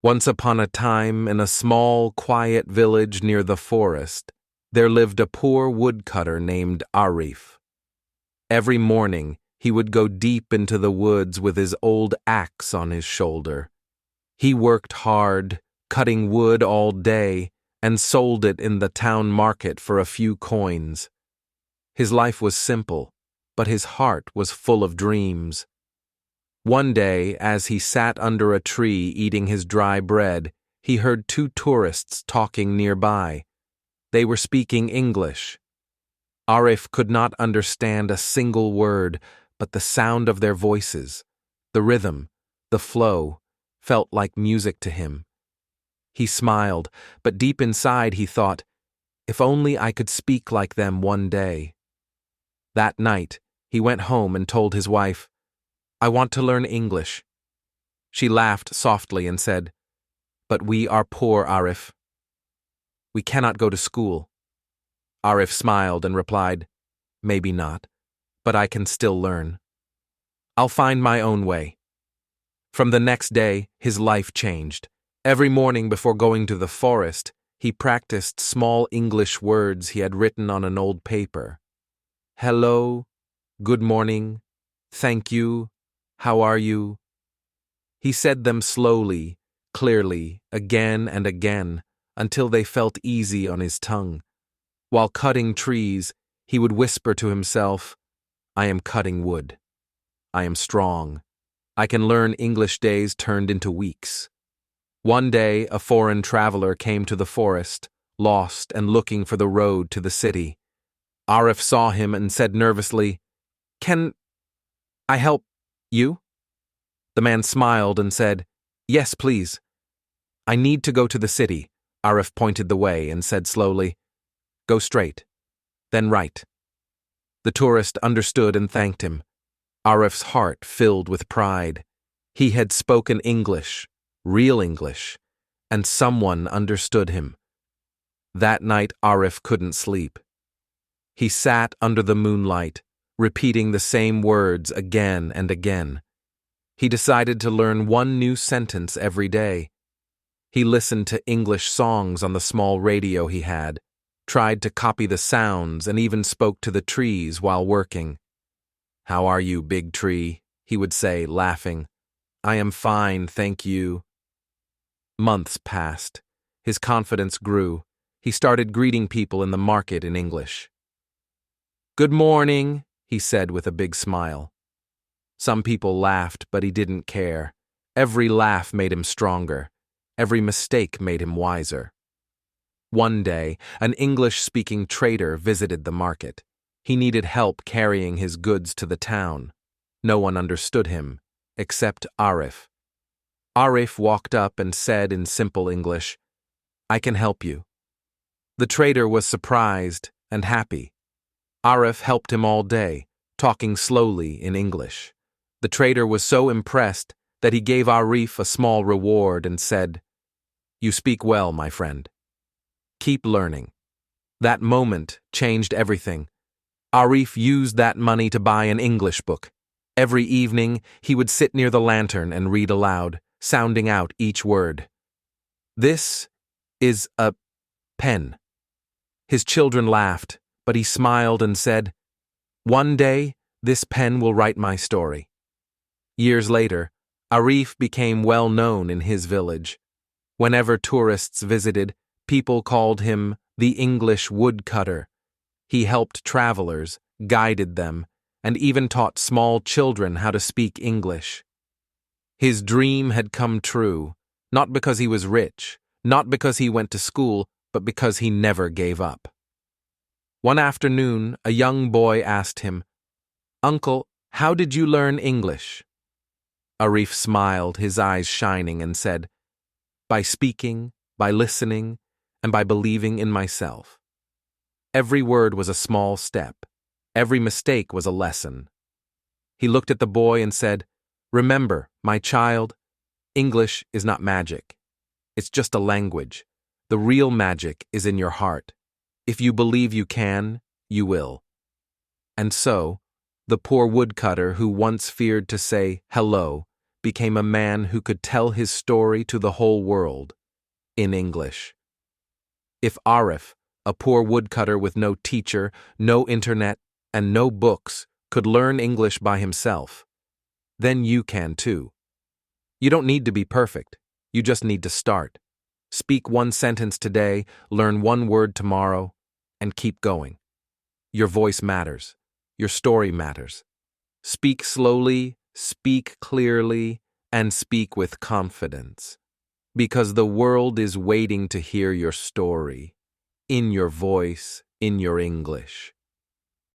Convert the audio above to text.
Once upon a time, in a small, quiet village near the forest, there lived a poor woodcutter named Arif. Every morning, he would go deep into the woods with his old axe on his shoulder. He worked hard, cutting wood all day, and sold it in the town market for a few coins. His life was simple, but his heart was full of dreams. One day, as he sat under a tree eating his dry bread, he heard two tourists talking nearby. They were speaking English. Arif could not understand a single word, but the sound of their voices, the rhythm, the flow, felt like music to him. He smiled, but deep inside he thought, if only I could speak like them one day. That night, he went home and told his wife, I want to learn English. She laughed softly and said, But we are poor, Arif. We cannot go to school. Arif smiled and replied, Maybe not, but I can still learn. I'll find my own way. From the next day, his life changed. Every morning before going to the forest, he practiced small English words he had written on an old paper. Hello, good morning, thank you, how are you? He said them slowly, clearly, again and again, until they felt easy on his tongue. While cutting trees, he would whisper to himself, I am cutting wood. I am strong. I can learn English days turned into weeks. One day, a foreign traveler came to the forest, lost and looking for the road to the city. Arif saw him and said nervously, Can I help you? The man smiled and said, Yes, please. I need to go to the city. Arif pointed the way and said slowly, Go straight, then right. The tourist understood and thanked him. Arif's heart filled with pride. He had spoken English, real English, and someone understood him. That night Arif couldn't sleep. He sat under the moonlight, repeating the same words again and again. He decided to learn one new sentence every day. He listened to English songs on the small radio he had, tried to copy the sounds, and even spoke to the trees while working. How are you, big tree? He would say, laughing. I am fine, thank you. Months passed. His confidence grew. He started greeting people in the market in English. Good morning, he said with a big smile. Some people laughed, but he didn't care. Every laugh made him stronger. Every mistake made him wiser. One day, an English-speaking trader visited the market. He needed help carrying his goods to the town. No one understood him, except Arif. Arif walked up and said in simple English, I can help you. The trader was surprised and happy. Arif helped him all day, talking slowly in English. The trader was so impressed that he gave Arif a small reward and said, You speak well, my friend. Keep learning. That moment changed everything. Arif used that money to buy an English book. Every evening, he would sit near the lantern and read aloud, sounding out each word. This is a pen. His children laughed, but he smiled and said, One day, this pen will write my story. Years later, Arif became well known in his village. Whenever tourists visited, people called him the English woodcutter. He helped travelers, guided them, and even taught small children how to speak English. His dream had come true, not because he was rich, not because he went to school, but because he never gave up. One afternoon, a young boy asked him, Uncle, how did you learn English? Arif smiled, his eyes shining, and said, By speaking, by listening, and by believing in myself. Every word was a small step. Every mistake was a lesson. He looked at the boy and said, Remember, my child, English is not magic. It's just a language. The real magic is in your heart. If you believe you can, you will. And so, the poor woodcutter who once feared to say hello became a man who could tell his story to the whole world in English. If Arif, a poor woodcutter with no teacher, no internet, and no books, could learn English by himself, then you can too. You don't need to be perfect. You just need to start. Speak one sentence today, learn one word tomorrow, and keep going. Your voice matters. Your story matters. Speak slowly, speak clearly, and speak with confidence. Because the world is waiting to hear your story, in your voice, in your English.